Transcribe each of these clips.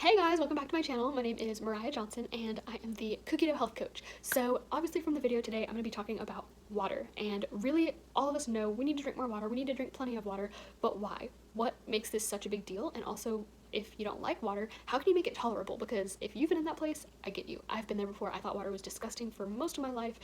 Hey guys, welcome back to my channel. My name is Mariah Johnson and I am the Cookie Dough Health Coach. So obviously from the video today, I'm going to be talking about water. And really, all of us know we need to drink more water. We need to drink plenty of water. But why? What makes this such a big deal? And also, if you don't like water, how can you make it tolerable? Because if you've been in that place, I get you. I've been there before. I thought water was disgusting for most of my life,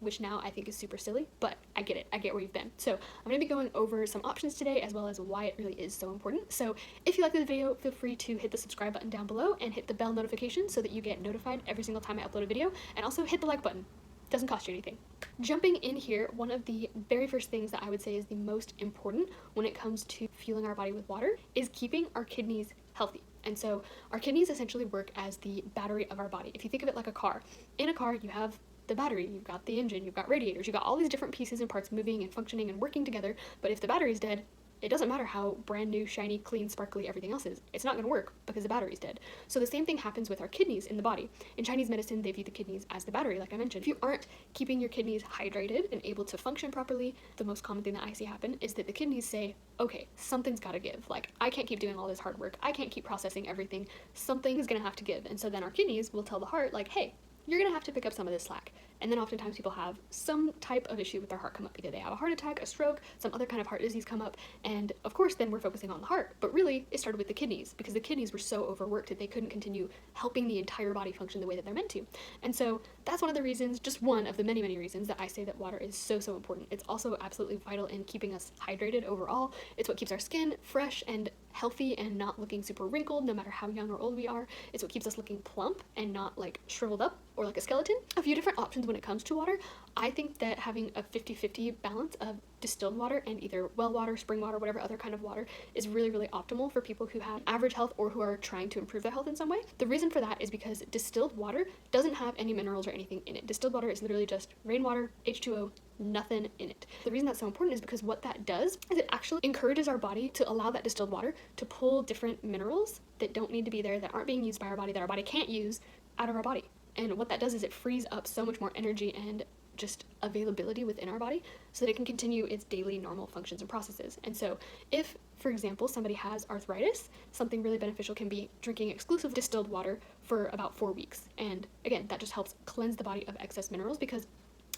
which now I think is super silly, but I get it. I get where you've been. So I'm going to be going over some options today as well as why it really is so important. So if you like this video, feel free to hit the subscribe button down below and hit the bell notification so that you get notified every single time I upload a video, and also hit the like button. Doesn't cost you anything. Jumping in here, one of the very first things that I would say is the most important when it comes to fueling our body with water is keeping our kidneys healthy. And so our kidneys essentially work as the battery of our body. If you think of it like a car, in a car you have the battery, you've got the engine, you've got radiators, you've got all these different pieces and parts moving and functioning and working together. But if the battery's dead, it doesn't matter how brand new, shiny, clean, sparkly everything else is. It's not going to work because the battery's dead. So the same thing happens with our kidneys in the body. In Chinese medicine, they view the kidneys as the battery, like I mentioned. If you aren't keeping your kidneys hydrated and able to function properly, the most common thing that I see happen is that the kidneys say, okay, something's got to give. Like, I can't keep doing all this hard work. I can't keep processing everything. Something is going to have to give. And so then our kidneys will tell the heart, like, hey, you're going to have to pick up some of this slack. And then oftentimes people have some type of issue with their heart come up. Either they have a heart attack, a stroke, some other kind of heart disease come up, and of course then we're focusing on the heart. But really, it started with the kidneys, because the kidneys were so overworked that they couldn't continue helping the entire body function the way that they're meant to. And so that's one of the reasons, just one of the many, many reasons that I say that water is so, so important. It's also absolutely vital in keeping us hydrated overall. It's what keeps our skin fresh and healthy and not looking super wrinkled no matter how young or old we are. It's what keeps us looking plump and not like shriveled up or like a skeleton. A few different options when it comes to water. I think that having a 50-50 balance of distilled water and either well water, spring water, whatever other kind of water is really, really optimal for people who have average health or who are trying to improve their health in some way. The reason for that is because distilled water doesn't have any minerals or anything in it. Distilled water is literally just rainwater, H2O, nothing in it. The reason that's so important is because what that does is it actually encourages our body to allow that distilled water to pull different minerals that don't need to be there, that aren't being used by our body, that our body can't use, out of our body. And what that does is it frees up so much more energy and just availability within our body so that it can continue its daily normal functions and processes. And so if, for example, somebody has arthritis, something really beneficial can be drinking exclusive distilled water for about 4 weeks. And again, that just helps cleanse the body of excess minerals because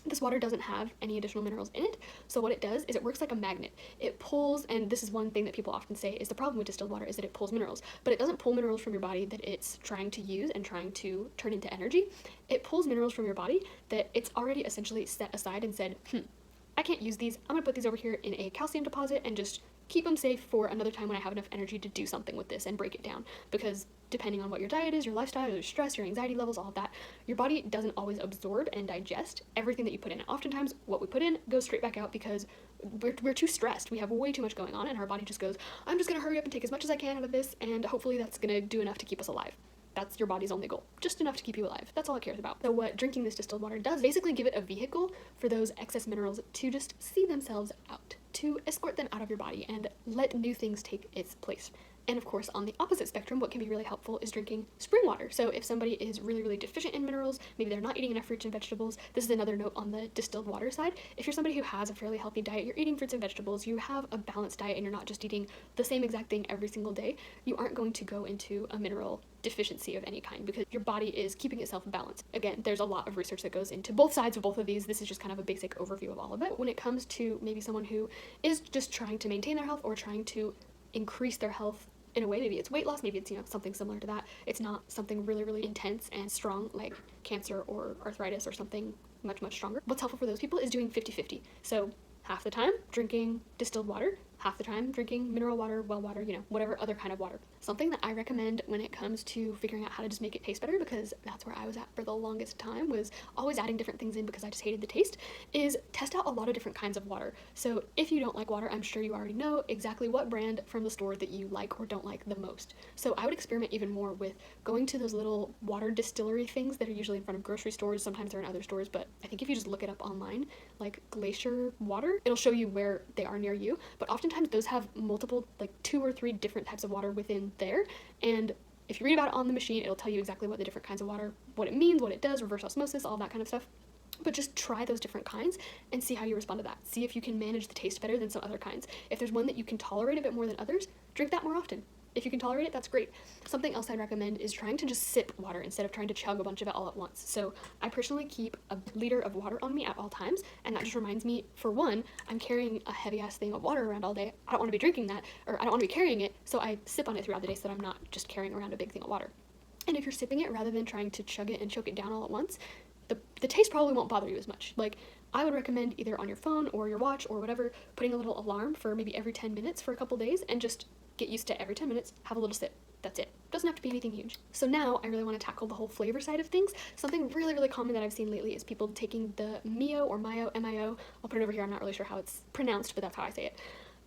this water doesn't have any additional minerals in it. So what it does is it works like a magnet. It pulls, and this is one thing that people often say is the problem with distilled water is that it pulls minerals, but it doesn't pull minerals from your body that it's trying to use and trying to turn into energy. It pulls minerals from your body that it's already essentially set aside and said, I can't use these. I'm gonna put these over here in a calcium deposit and just keep them safe for another time when I have enough energy to do something with this and break it down. Because depending on what your diet is, your lifestyle, your stress, your anxiety levels, all of that, your body doesn't always absorb and digest everything that you put in. Oftentimes, what we put in goes straight back out because we're too stressed. We have way too much going on, and our body just goes, I'm just gonna hurry up and take as much as I can out of this, and hopefully that's gonna do enough to keep us alive. That's your body's only goal. Just enough to keep you alive. That's all it cares about. So what drinking this distilled water does, basically give it a vehicle for those excess minerals to just see themselves out, to escort them out of your body and let new things take its place. And of course, on the opposite spectrum, what can be really helpful is drinking spring water. So if somebody is really, really deficient in minerals, maybe they're not eating enough fruits and vegetables, this is another note on the distilled water side. If you're somebody who has a fairly healthy diet, you're eating fruits and vegetables, you have a balanced diet, and you're not just eating the same exact thing every single day, you aren't going to go into a mineral deficiency of any kind because your body is keeping itself balanced. Again, there's a lot of research that goes into both sides of both of these. This is just kind of a basic overview of all of it. When it comes to maybe someone who is just trying to maintain their health or trying to increase their health in a way, maybe it's weight loss, maybe it's, something similar to that. It's not something really, really intense and strong like cancer or arthritis or something much, much stronger. What's helpful for those people is doing 50-50. So half the time drinking distilled water, half the time drinking mineral water, well water, whatever other kind of water. Something that I recommend when it comes to figuring out how to just make it taste better, because that's where I was at for the longest time, was always adding different things in because I just hated the taste, is test out a lot of different kinds of water. So if you don't like water, I'm sure you already know exactly what brand from the store that you like or don't like the most. So I would experiment even more with going to those little water distillery things that are usually in front of grocery stores. Sometimes they're in other stores, but I think if you just look it up online, like Glacier water, it'll show you where they are near you. But oftentimes those have multiple, like 2 or 3 different types of water within there, and if you read about it on the machine, it'll tell you exactly what the different kinds of water, what it means, what it does, reverse osmosis, all that kind of stuff. But just try those different kinds and see how you respond to that. See if you can manage the taste better than some other kinds. If there's one that you can tolerate a bit more than others, drink that more often. If you can tolerate it, that's great. Something else I'd recommend is trying to just sip water instead of trying to chug a bunch of it all at once. So I personally keep a liter of water on me at all times, and that just reminds me, for one, I'm carrying a heavy ass thing of water around all day. I don't want to be drinking that, or I don't want to be carrying it, so I sip on it throughout the day so that I'm not just carrying around a big thing of water. And if you're sipping it rather than trying to chug it and choke it down all at once, the taste probably won't bother you as much. Like, I would recommend either on your phone or your watch or whatever, putting a little alarm for maybe every 10 minutes for a couple days, and just get used to every 10 minutes, have a little sip. That's it. Doesn't have to be anything huge. So now I really want to tackle the whole flavor side of things. Something really, really common that I've seen lately is people taking the Mio or Mio, M-I-O. I'll put it over here. I'm not really sure how it's pronounced, but that's how I say it.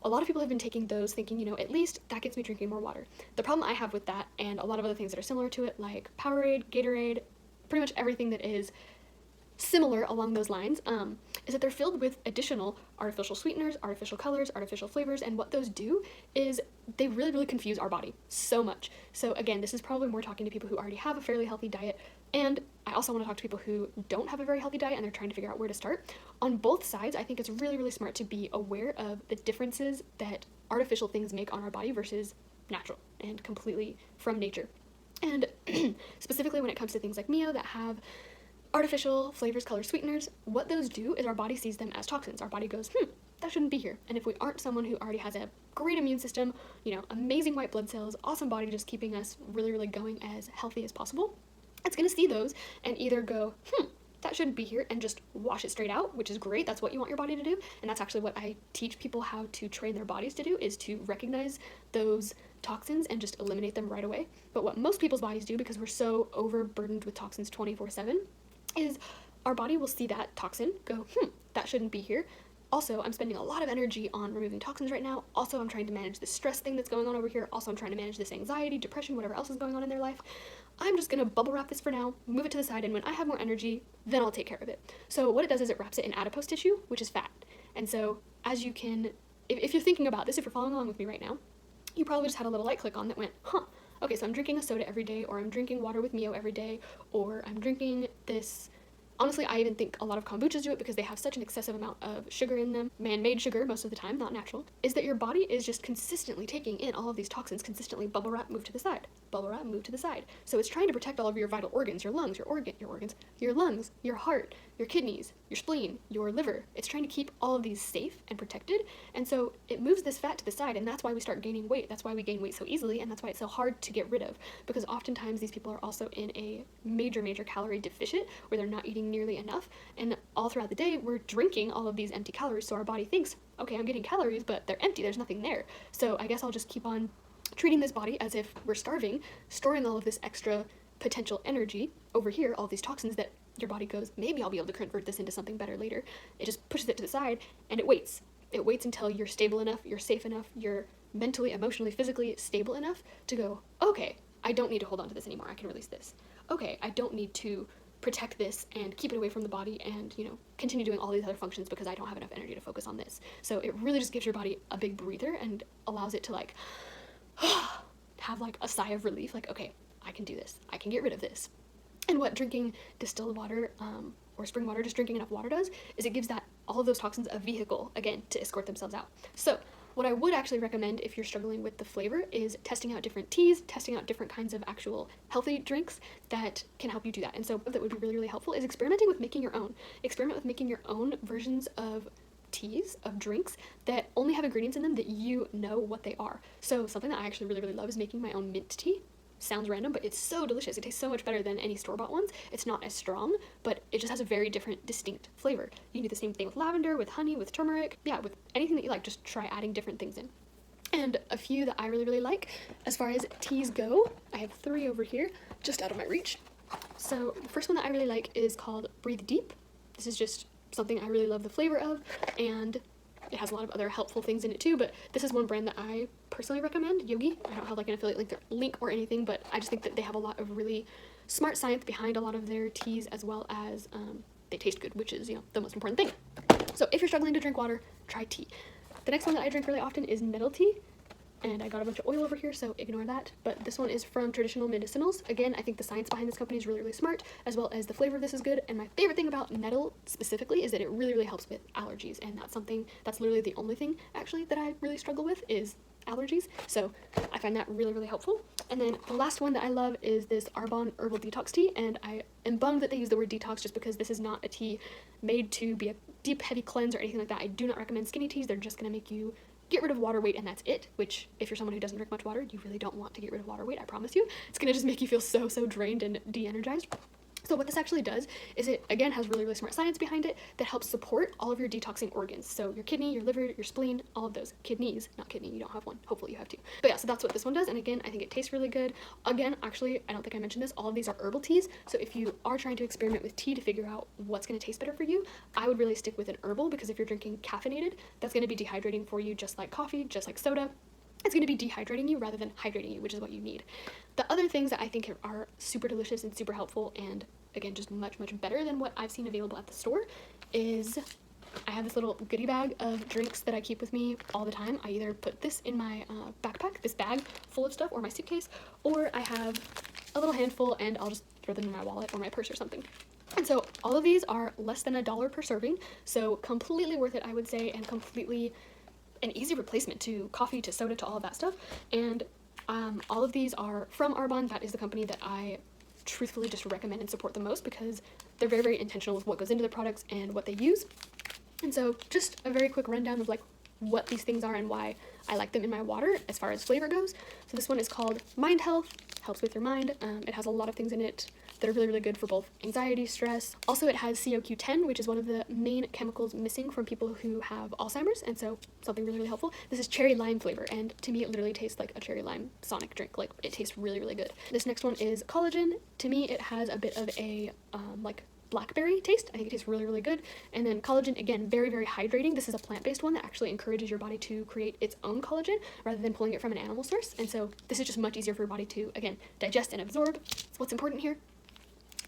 A lot of people have been taking those thinking, you know, at least that gets me drinking more water. The problem I have with that, and a lot of other things that are similar to it, like Powerade, Gatorade, pretty much everything that is similar along those lines, is that they're filled with additional artificial sweeteners, artificial colors, artificial flavors, and what those do is they really, really confuse our body so much. So again, this is probably more talking to people who already have a fairly healthy diet, and I also want to talk to people who don't have a very healthy diet and they're trying to figure out where to start. On both sides, I think it's really, really smart to be aware of the differences that artificial things make on our body versus natural and completely from nature. And specifically when it comes to things like Mio that have artificial flavors, colors, sweeteners, what those do is our body sees them as toxins. Our body goes, that shouldn't be here. And if we aren't someone who already has a great immune system, you know, amazing white blood cells, awesome body just keeping us really, really going as healthy as possible, it's going to see those and either go, that shouldn't be here, and just wash it straight out, which is great. That's what you want your body to do. And that's actually what I teach people how to train their bodies to do, is to recognize those toxins and just eliminate them right away. But what most people's bodies do, because we're so overburdened with toxins 24/7, is our body will see that toxin, go, that shouldn't be here. Also, I'm spending a lot of energy on removing toxins right now. Also, I'm trying to manage this stress thing that's going on over here. Also, I'm trying to manage this anxiety, depression, whatever else is going on in their life. I'm just gonna bubble wrap this for now, move it to the side, and when I have more energy, then I'll take care of it. So what it does is it wraps it in adipose tissue, which is fat. And so as you can, if you're thinking about this, if you're following along with me right now, you probably just had a little light click on that went, okay, so I'm drinking a soda every day, or I'm drinking water with Mio every day, or I'm drinking this. Honestly, I even think a lot of kombuchas do it because they have such an excessive amount of sugar in them, man-made sugar most of the time, not natural, is that your body is just consistently taking in all of these toxins, consistently bubble wrap, move to the side, bubble wrap, move to the side. So it's trying to protect all of your vital organs, your lungs, your lungs, your heart, your kidneys, your spleen, your liver. It's trying to keep all of these safe and protected, and so it moves this fat to the side, and that's why we start gaining weight. That's why we gain weight so easily, and that's why it's so hard to get rid of, because oftentimes these people are also in a major calorie deficit where they're not eating nearly enough, and all throughout the day we're drinking all of these empty calories, so our body thinks, okay, I'm getting calories, but they're empty, there's nothing there, so I guess I'll just keep on treating this body as if we're starving, storing all of this extra potential energy over here, all these toxins that your body goes, maybe I'll be able to convert this into something better later. It just pushes it to the side, and it waits until you're stable enough, you're safe enough, you're mentally, emotionally, physically stable enough to go, okay, I don't need to hold on to this anymore, I can release this. Okay, I don't need to protect this and keep it away from the body and, you know, continue doing all these other functions because I don't have enough energy to focus on this. So it really just gives your body a big breather and allows it to, like, have, like, a sigh of relief, like, okay, I can do this, I can get rid of this. And what drinking distilled water or spring water, just drinking enough water does, is it gives that all of those toxins a vehicle, again, to escort themselves out. So what I would actually recommend if you're struggling with the flavor is testing out different teas, testing out different kinds of actual healthy drinks that can help you do that. And so that would be really, really helpful is experimenting with making your own. Experiment with making your own versions of teas, of drinks that only have ingredients in them that you know what they are. So something that I actually really, really love is making my own mint tea. Sounds random, but it's so delicious. It tastes so much better than any store-bought ones. It's not as strong, but it just has a very different, distinct flavor. You can do the same thing with lavender, with honey, with turmeric. Yeah, with anything that you like, just try adding different things in. And a few that I really, really like, as far as teas go, I have 3 over here, just out of my reach. So the first one that I really like is called Breathe Deep. This is just something I really love the flavor of, and it has a lot of other helpful things in it too, but this is one brand that I personally recommend, Yogi. I don't have like an affiliate link or anything, but I just think that they have a lot of really smart science behind a lot of their teas, as well as they taste good, which is, you know, the most important thing. So if you're struggling to drink water, try tea. The next one that I drink really often is nettle tea, and I got a bunch of oil over here, so ignore that. But this one is from Traditional Medicinals. Again, I think the science behind this company is really, really smart, as well as the flavor of this is good. And my favorite thing about nettle specifically is that it really, really helps with allergies. And that's literally the only thing, actually, that I really struggle with is allergies. So I find that really, really helpful. And then the last one that I love is this Arbonne Herbal Detox tea. And I am bummed that they use the word detox just because this is not a tea made to be a deep, heavy cleanse or anything like that. I do not recommend skinny teas. They're just going to make you get rid of water weight and that's it, which if you're someone who doesn't drink much water, you really don't want to get rid of water weight, I promise you. It's going to just make you feel so drained and de-energized. So what this actually does is it, again, has really, really smart science behind it that helps support all of your detoxing organs. So your kidney, your liver, your spleen, all of those. Kidneys, not kidney, you don't have one. Hopefully you have two. But yeah, so that's what this one does. And again, I think it tastes really good. Again, actually, I don't think I mentioned this. All of these are herbal teas. So if you are trying to experiment with tea to figure out what's going to taste better for you, I would really stick with an herbal, because if you're drinking caffeinated, that's going to be dehydrating for you, just like coffee, just like soda. It's going to be dehydrating you rather than hydrating you, which is what you need. The other things that I think are super delicious and super helpful, and again, just much better than what I've seen available at the store, is I have this little goodie bag of drinks that I keep with me all the time. I either put this in my backpack, this bag full of stuff, or my suitcase, or I have a little handful and I'll just throw them in my wallet or my purse or something. And so all of these are less than $1 per serving, so completely worth it, I would say, and completely an easy replacement to coffee, to soda, to all of that stuff. And all of these are from Arbonne. That is the company that I truthfully just recommend and support the most, because they're very intentional with what goes into their products and what they use. And so just a very quick rundown of like what these things are and why I like them in my water as far as flavor goes. So this one is called Mind Health, helps with your mind. It has a lot of things in it that are really good for both anxiety, stress. Also, it has CoQ10, which is one of the main chemicals missing from people who have Alzheimer's, and so something really helpful. This is cherry lime flavor, and to me it literally tastes like a cherry lime Sonic drink. Like, it tastes really good. This next one is Collagen. To me it has a bit of a like blackberry taste. I think it tastes really good. And then collagen, again, very hydrating. This is a plant-based one that actually encourages your body to create its own collagen rather than pulling it from an animal source. And so this is just much easier for your body to, again, digest and absorb. That's what's important here.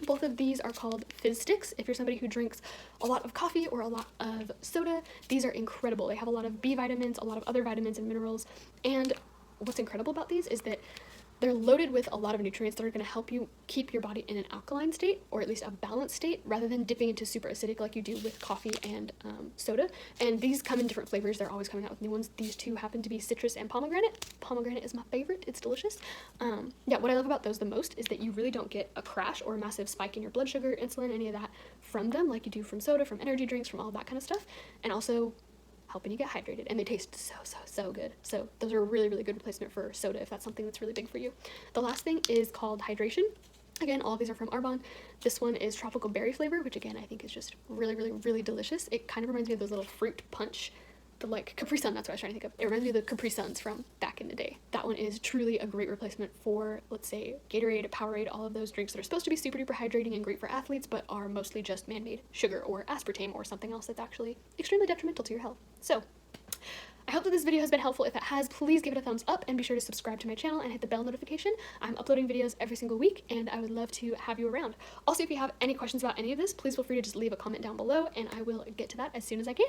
Both of these are called fizz sticks. If you're somebody who drinks a lot of coffee or a lot of soda, these are incredible. They have a lot of B vitamins, a lot of other vitamins and minerals. And what's incredible about these is that they're loaded with a lot of nutrients that are going to help you keep your body in an alkaline state, or at least a balanced state, rather than dipping into super acidic like you do with coffee and soda. And these come in different flavors. They're always coming out with new ones. These two happen to be citrus and pomegranate. Pomegranate is my favorite. It's delicious. Yeah, what I love about those the most is that you really don't get a crash or a massive spike in your blood sugar, insulin, any of that from them, like you do from soda, from energy drinks, from all that kind of stuff. And also helping you get hydrated, and they taste so good. So those are a really good replacement for soda if that's something that's really big for you. The last thing is called hydration. Again, all of these are from Arbonne. This one is tropical berry flavor, which again I think is just really delicious. It kind of reminds me of those little fruit punch, the like Capri Sun, that's what I was trying to think of. It reminds me of the Capri Suns from back in the day. That one is truly a great replacement for, let's say, Gatorade, Powerade, all of those drinks that are supposed to be super duper hydrating and great for athletes, but are mostly just man-made sugar or aspartame or something else that's actually extremely detrimental to your health. So I hope that this video has been helpful. If it has, please give it a thumbs up and be sure to subscribe to my channel and hit the bell notification. I'm uploading videos every single week and I would love to have you around. Also, if you have any questions about any of this, please feel free to just leave a comment down below and I will get to that as soon as I can.